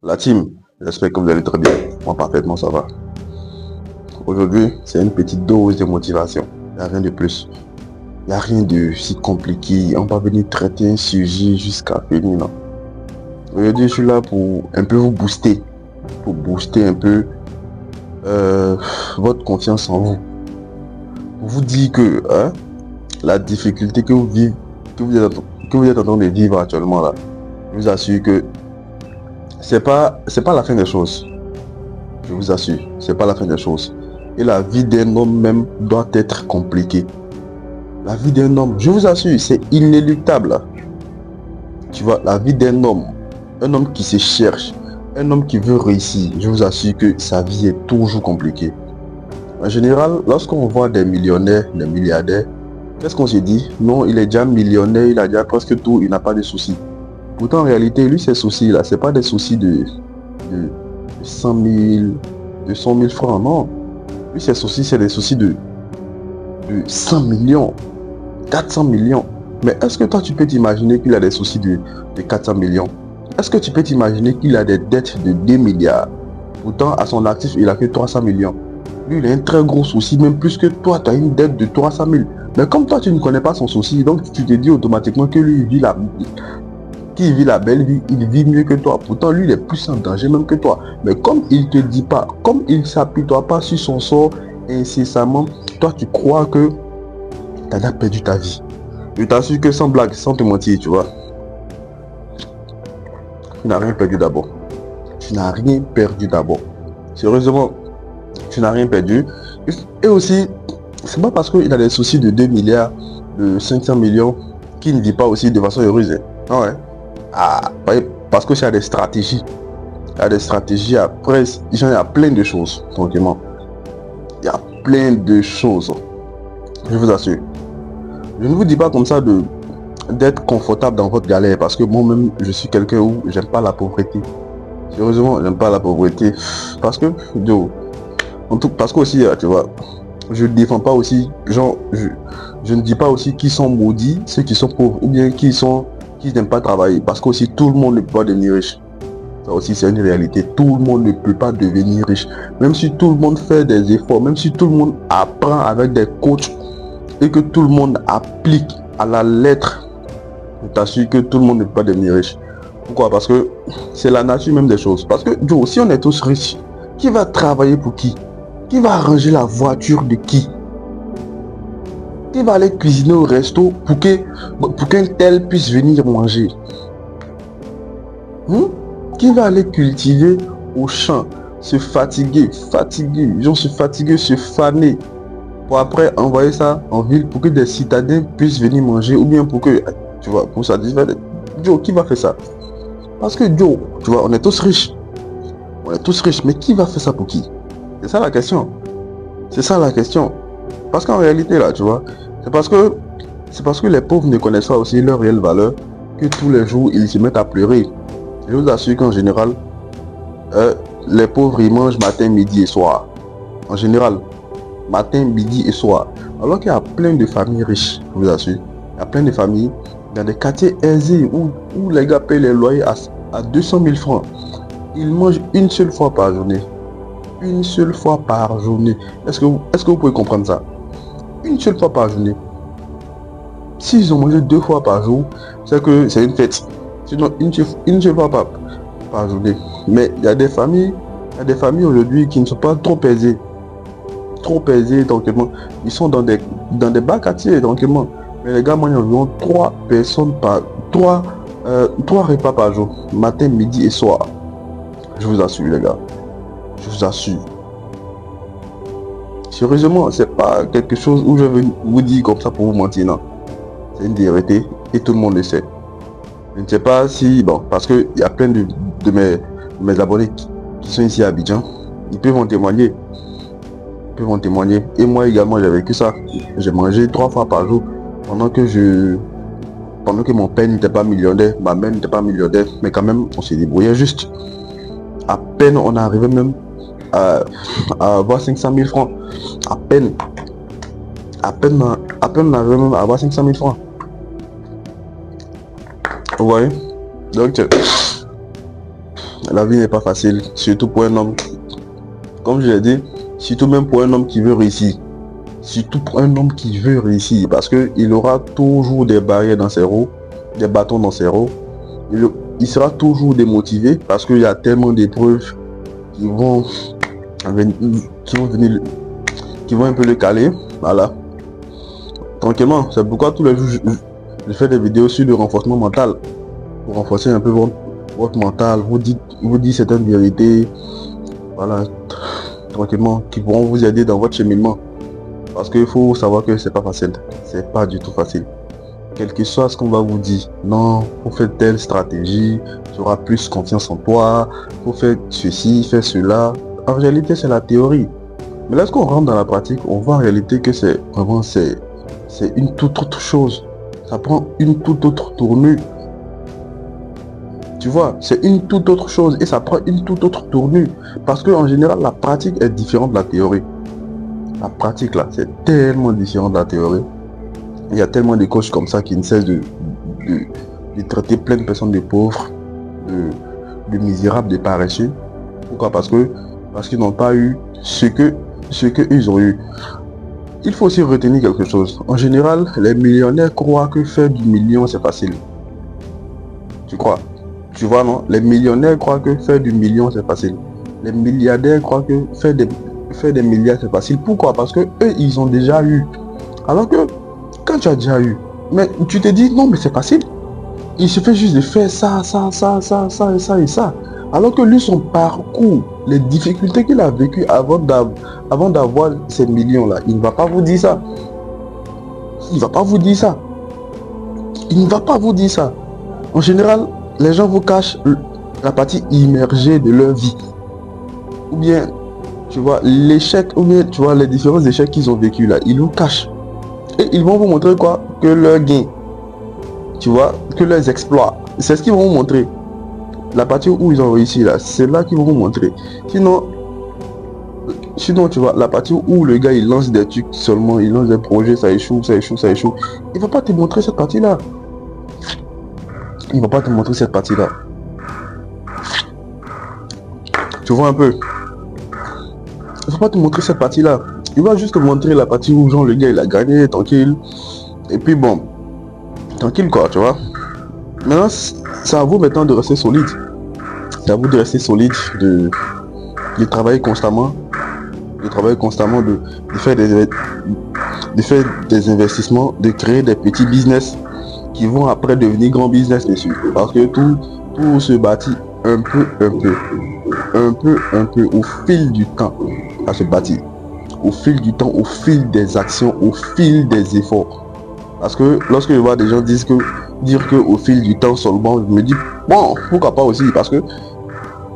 La team, j'espère que vous allez très bien. Moi, parfaitement, ça va. Aujourd'hui, c'est une petite dose de motivation. Il n'y a rien de plus. Il n'y a rien de si compliqué. On va venir traiter un sujet jusqu'à finir. Non. Aujourd'hui, je suis là pour un peu vous booster. Pour booster un peu votre confiance en vous. Pour vous dire que la difficulté que vous vivez, que vous êtes en train de vivre actuellement là, je vous assure que c'est pas la fin des choses. Je vous assure, c'est pas la fin des choses. Et la vie d'un homme même doit être compliquée. La vie d'un homme, je vous assure, c'est inéluctable. Tu vois, la vie d'un homme, un homme qui se cherche, un homme qui veut réussir, je vous assure que sa vie est toujours compliquée. En général, lorsqu'on voit des millionnaires, des milliardaires, qu'est-ce qu'on se dit? Non, il est déjà millionnaire, il a déjà presque tout, il n'a pas de soucis. Pourtant, en réalité, lui, ses soucis là, c'est pas des soucis de 100 000, de 100 000 francs, non. Lui, ses soucis, c'est des soucis de 100 millions, 400 millions. Mais est-ce que toi, tu peux t'imaginer qu'il a des soucis de 400 millions? Est-ce que tu peux t'imaginer qu'il a des dettes de 2 milliards? Pourtant, à son actif, il a que 300 millions. Lui, il a un très gros souci, même plus que toi, tu as une dette de 300 000. Mais comme toi, tu ne connais pas son souci, donc tu te dis automatiquement que lui, il vit la belle vie, il vit mieux que toi. Pourtant, lui, il est plus en danger même que toi. Mais comme il ne te dit pas, comme il ne s'apitoie pas sur son sort incessamment, toi, tu crois que tu as perdu ta vie. Je t'assure que sans blague, sans te mentir, tu vois, tu n'as rien perdu d'abord. Tu n'as rien perdu d'abord. Sérieusement, tu n'as rien perdu. Et aussi, c'est pas parce qu'il a des soucis de 2 milliards, de 500 millions, qu'il ne vit pas aussi de façon heureuse. Ah ouais. Ah, parce que c'est des stratégies. Il y a des stratégies après, il y a plein de choses, tranquillement. Il y a plein de choses. Je vous assure. Je ne vous dis pas comme ça d'être confortable dans votre galère, parce que moi-même, je suis quelqu'un où j'aime pas la pauvreté. Sérieusement, j'aime pas la pauvreté. Parce que, parce que aussi, tu vois, je ne défends pas aussi, genre, je ne dis pas aussi qui sont maudits, ceux qui sont pauvres, ou bien qui n'aiment pas travailler. Parce que aussi, tout le monde ne peut pas devenir riche. Ça aussi, c'est une réalité. Tout le monde ne peut pas devenir riche. Même si tout le monde fait des efforts, même si tout le monde apprend avec des coachs et que tout le monde applique à la lettre, je t'assure que tout le monde ne peut pas devenir riche. Pourquoi? Parce que c'est la nature même des choses. Parce que, Joe, si on est tous riches, qui va travailler pour qui? Qui va arranger la voiture de qui? Qui va aller cuisiner au resto pour qu'un tel puisse venir manger? Qui va aller cultiver au champ, se fatiguer, genre se fatiguer, se faner, pour après envoyer ça en ville pour que des citadins puissent venir manger, ou bien pour que, tu vois, pour satisfaire. Joe, qui va faire ça? Parce que Joe, tu vois, on est tous riches. On est tous riches, mais qui va faire ça pour qui? C'est ça la question. C'est ça la question. Parce qu'en réalité, là, tu vois, c'est parce que les pauvres ne connaissent pas aussi leur réelle valeur que tous les jours, ils se mettent à pleurer. Je vous assure qu'en général, les pauvres, ils mangent matin, midi et soir. En général, matin, midi et soir. Alors qu'il y a plein de familles riches, je vous assure. Il y a plein de familles dans des quartiers aisés où les gars payent les loyers à 200 000 francs. Ils mangent une seule fois par journée. Une seule fois par journée. Est-ce que vous pouvez comprendre ça? Une seule fois par journée. S'ils ont mangé 2 fois par jour, c'est que c'est une fête. Sinon, une seule fois par journée. Mais il y a des familles aujourd'hui qui ne sont pas trop aisées. Trop aisées, tranquillement. Ils sont dans des bas quartiers, tranquillement. Mais les gars mangent environ 3 repas par jour. Matin, midi et soir. Je vous assure, les gars. Je vous assure. Sérieusement, c'est pas quelque chose où je vais vous dire comme ça pour vous mentir, non. C'est une vérité et tout le monde le sait. Je ne sais pas si, bon, parce qu'il y a plein de mes abonnés qui sont ici à Abidjan, ils peuvent en témoigner. Et moi également, j'ai vécu ça. J'ai mangé 3 fois par jour pendant que mon père n'était pas millionnaire, ma mère n'était pas millionnaire, mais quand même, on s'est débrouillé juste. À peine on est arrivé même à avoir 500 000 francs. À peine on arrive même à avoir 500 000 francs. Vous voyez? Donc, La vie n'est pas facile, surtout pour un homme. Comme je l'ai dit, surtout même pour un homme qui veut réussir. Surtout pour un homme qui veut réussir. Parce qu'il aura toujours des barrières dans ses roues, des bâtons dans ses roues. Il sera toujours démotivé parce qu'il y a tellement d'épreuves qui vont venir, qui vont un peu le caler. Voilà. Tranquillement. C'est pourquoi tous les jours, je fais des vidéos sur le renforcement mental. Pour renforcer un peu votre mental, vous dites certaines vérités. Voilà. Tranquillement. Qui pourront vous aider dans votre cheminement. Parce qu'il faut savoir que c'est pas facile. C'est pas du tout facile. Quel que soit ce qu'on va vous dire, non, faut faire telle stratégie, tu auras plus confiance en toi, faut faire ceci, faire cela. En réalité, c'est la théorie. Mais lorsqu'on rentre dans la pratique, on voit en réalité que c'est vraiment, c'est une toute autre chose. Ça prend une toute autre tournure. Tu vois, c'est une toute autre chose et ça prend une toute autre tournure. Parce qu'en général, la pratique est différente de la théorie. La pratique là, c'est tellement différent de la théorie. Il y a tellement de coachs comme ça qui ne cessent de traiter plein de personnes de pauvres, de misérables, de paresseux. Pourquoi? Parce qu'ils n'ont pas eu ce que ils ont eu. Il faut aussi retenir quelque chose. En général, les millionnaires croient que faire du million c'est facile. Tu crois? Tu vois, non? Les millionnaires croient que faire du million c'est facile. Les milliardaires croient que faire des milliards c'est facile. Pourquoi? Parce que eux ils ont déjà eu. Alors que quand tu as déjà eu, mais tu te dis non mais c'est facile. Il suffit juste de faire ça et ça. Alors que lui, son parcours, les difficultés qu'il a vécues avant d'avoir ces millions-là, il ne va pas vous dire ça. Il ne va pas vous dire ça. Il ne va pas vous dire ça. En général, les gens vous cachent la partie immergée de leur vie. Ou bien, tu vois, l'échec, ou bien, tu vois, les différents échecs qu'ils ont vécu là, ils vous cachent. Et ils vont vous montrer quoi? Que leur gain, tu vois, que leurs exploits. C'est ce qu'ils vont vous montrer. La partie où ils ont réussi là, c'est là qu'ils vont vous montrer. Sinon, tu vois, la partie où le gars il lance des trucs seulement, il lance des projets, ça échoue. Il va pas te montrer cette partie là. Il va pas te montrer cette partie là. Tu vois un peu? Il va pas te montrer cette partie là. Il va juste te montrer la partie où genre le gars il a gagné, tranquille. Et puis bon, tranquille quoi, tu vois. Maintenant, c'est à vous maintenant de rester solide. C'est à vous de rester solide, de travailler constamment. De faire des investissements, de créer des petits business qui vont après devenir grands business dessus. Parce que tout se bâtit un peu au fil du temps à se bâtir. Au fil du temps, au fil des actions, au fil des efforts. Parce que lorsque je vois des gens dire que au fil du temps seulement, je me dis bon, pourquoi pas aussi, parce que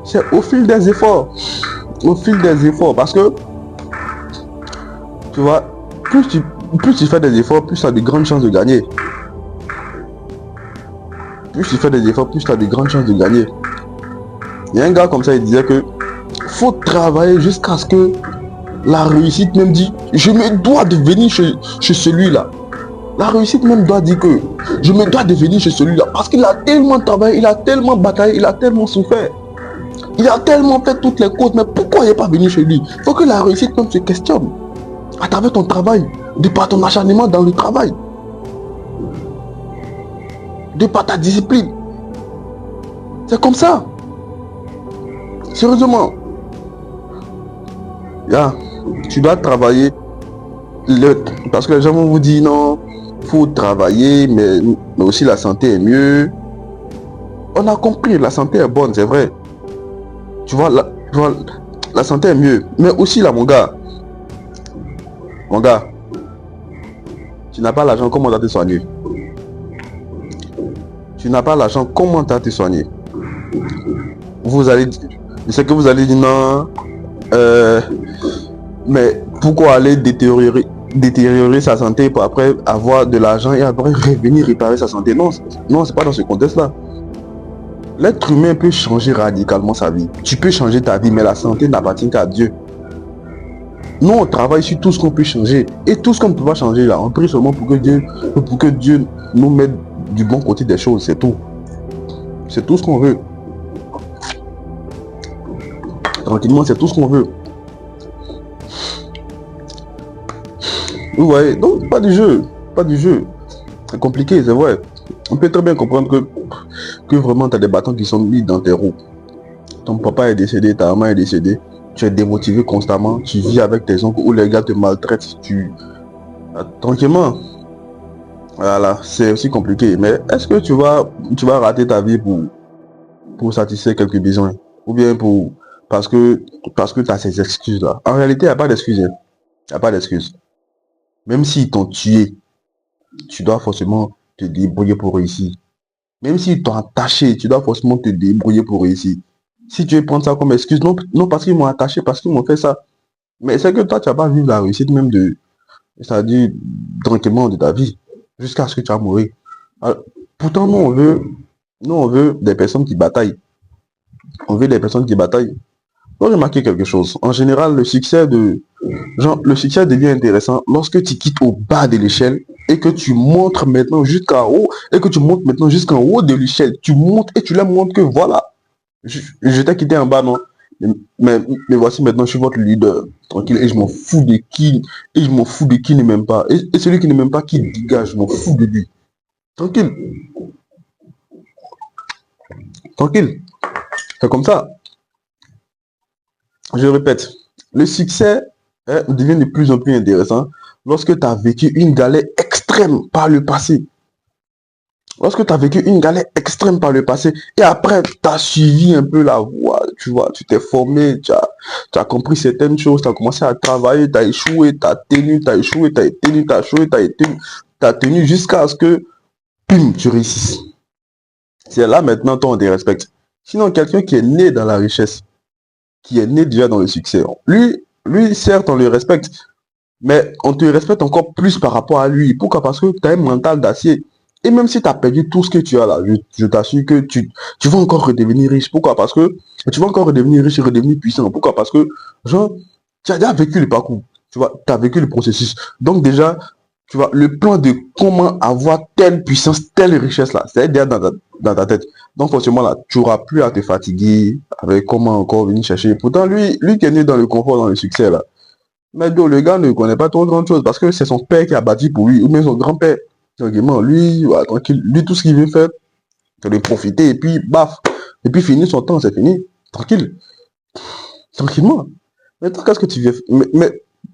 c'est au fil des efforts. Au fil des efforts, parce que tu vois, plus tu fais des efforts, plus tu as de grandes chances de gagner. Plus tu fais des efforts, plus tu as de grandes chances de gagner. Il y a un gars comme ça, il disait que faut travailler jusqu'à ce que la réussite même dit je me dois de venir chez celui-là. La réussite même doit dire que je me dois de venir chez celui-là parce qu'il a tellement travaillé, il a tellement bataillé, il a tellement souffert. Il a tellement fait toutes les causes, mais pourquoi il n'est pas venu chez lui? Il faut que la réussite même se questionne à travers ton travail, de par ton acharnement dans le travail, de par ta discipline. C'est comme ça. Sérieusement. Tu dois travailler parce que les gens vont vous dire non, faut travailler, mais aussi la santé est mieux. On a compris, la santé est bonne, c'est vrai. Tu vois, la santé est mieux. Mais aussi là, mon gars, tu n'as pas l'argent, comment tu vas te soigner? Tu n'as pas l'argent, comment tu vas te soigner? Je sais que vous allez dire non, mais pourquoi aller détériorer sa santé pour après avoir de l'argent et après revenir réparer sa santé? Non, c'est pas dans ce contexte-là. L'être humain peut changer radicalement sa vie. Tu peux changer ta vie, mais la santé n'appartient qu'à Dieu. Nous, on travaille sur tout ce qu'on peut changer. Et tout ce qu'on ne peut pas changer, là, on prie seulement pour que Dieu nous mette du bon côté des choses, c'est tout. C'est tout ce qu'on veut. Tranquillement, c'est tout ce qu'on veut. Vous voyez, donc pas du jeu. Pas du jeu. C'est compliqué, c'est vrai. On peut très bien comprendre que vraiment tu as des bâtons qui sont mis dans tes roues. Ton papa est décédé, ta maman est décédée. Tu es démotivé constamment. Tu vis avec tes oncles où les gars te maltraitent. Tranquillement. Voilà, c'est aussi compliqué. Mais est-ce que tu vas rater ta vie pour satisfaire quelques besoins? Ou bien parce que, parce que tu as ces excuses-là. En réalité, il n'y a pas d'excuses. Il n'y a pas d'excuses. Même s'ils t'ont tué, tu dois forcément te débrouiller pour réussir. Même s'ils t'ont attaché, tu dois forcément te débrouiller pour réussir. Si tu veux prendre ça comme excuse, non, non parce qu'ils m'ont attaché, parce qu'ils m'ont fait ça. Mais c'est que toi, tu vas pas vivre la réussite même c'est-à-dire tranquillement de ta vie, jusqu'à ce que tu vas mourir. Alors, pourtant, nous, on veut des personnes qui bataillent. On veut des personnes qui bataillent. Faut remarquer quelque chose. En général, le succès devient intéressant lorsque tu quittes au bas de l'échelle et que tu montres maintenant jusqu'en haut et que tu montes maintenant jusqu'en haut de l'échelle. Tu montes et tu leur montres que voilà, je t'ai quitté en bas, non? Mais voici maintenant, je suis votre leader. Tranquille. Et je m'en fous de qui. Et je m'en fous de qui ne m'aime pas. Et celui qui ne m'aime pas, qui dégage, je m'en fous de lui. Tranquille. Tranquille. C'est comme ça. Je répète, le succès devient de plus en plus intéressant lorsque tu as vécu une galère extrême par le passé. Lorsque tu as vécu une galère extrême par le passé et après tu as suivi un peu la voie, tu vois, tu t'es formé, tu as compris certaines choses, tu as commencé à travailler, tu as échoué, tu as tenu, tu as échoué, tu as tenu, tu as échoué, tu as tenu jusqu'à ce que, pum, tu réussisses. C'est là maintenant, toi, on te respecte. Sinon, quelqu'un qui est né dans la richesse, qui est né déjà dans le succès, lui, certes, on le respecte, mais on te respecte encore plus par rapport à lui. Pourquoi? Parce que tu as un mental d'acier. Et même si tu as perdu tout ce que tu as là, je t'assure que tu vas encore redevenir riche. Pourquoi? Parce que tu vas encore redevenir riche et redevenir puissant. Pourquoi? Parce que, genre, tu as déjà vécu le parcours. Tu vois, tu as vécu le processus. Donc déjà, tu vois, le plan de comment avoir telle puissance, telle richesse là, c'est déjà dans ta tête. Donc forcément là, tu n'auras plus à te fatiguer avec comment encore venir chercher. Pourtant, lui qui est né dans le confort, dans le succès là, mais donc, le gars ne connaît pas trop grand chose parce que c'est son père qui a bâti pour lui, ou même son grand-père. Tranquillement, lui, ouais, tranquille, lui, tout ce qu'il veut faire, c'est de profiter et puis, baf, et puis finir son temps, c'est fini. Tranquille, tranquillement. Mais toi, qu'est-ce que tu veux mais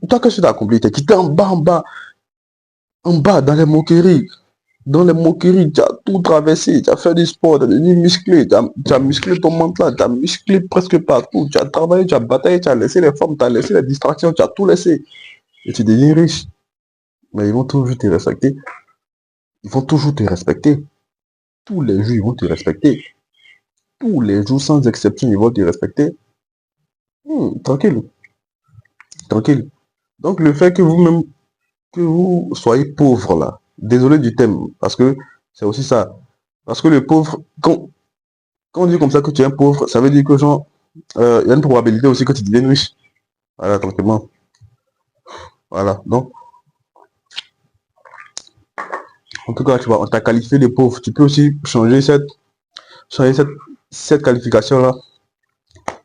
toi, qu'est-ce que tu as accompli? T'es quitté en bas, dans les moqueries, tu as tout traversé, tu as fait du sport, tu as devenu musclé, tu as musclé ton mental, tu as musclé presque partout, tu as travaillé, tu as bataillé, tu as laissé les femmes, tu as laissé les distractions, tu as tout laissé. Et tu deviens riche. Mais ils vont toujours te respecter. Ils vont toujours te respecter. Tous les jours, ils vont te respecter. Tous les jours, sans exception, ils vont te respecter. Tranquille. Tranquille. Donc, le fait que vous-même, que vous soyez pauvre, là, désolé du thème, parce que c'est aussi ça. Parce que le pauvre, quand on dit comme ça que tu es un pauvre, ça veut dire que, genre, il y a une probabilité aussi que tu deviennes riche. Voilà, tranquillement. Voilà. Donc, en tout cas, tu vois, on t'a qualifié de pauvre. Tu peux aussi changer cette qualification-là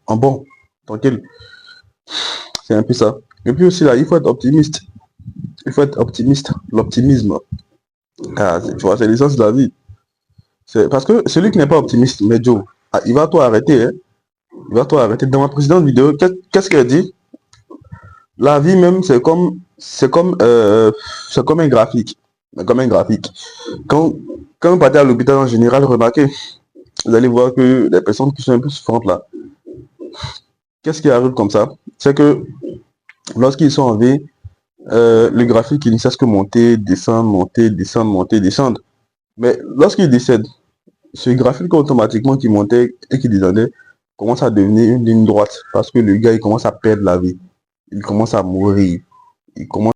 en bon. Tranquille. C'est un peu ça. Et puis aussi là, il faut être optimiste. Il faut être optimiste. L'optimisme. Ah, tu vois, c'est l'essence de la vie. C'est parce que celui qui n'est pas optimiste, mais Joe, il va toi arrêter. Hein. Il va toi arrêter. Dans ma précédente vidéo, qu'est-ce qu'elle dit? La vie même, c'est comme un graphique. Comme un graphique. Quand, quand vous partez à l'hôpital en général, remarquez, vous allez voir que les personnes qui sont un peu souffrantes là, qu'est-ce qui arrive comme ça? C'est que lorsqu'ils sont en vie, le graphique, il ne cesse que monter, descendre, monter, descendre, monter, descendre. Mais lorsqu'il décède, ce graphique automatiquement qui montait et qui descendait commence à devenir une ligne droite parce que le gars, il commence à perdre la vie. Il commence à mourir. Il commence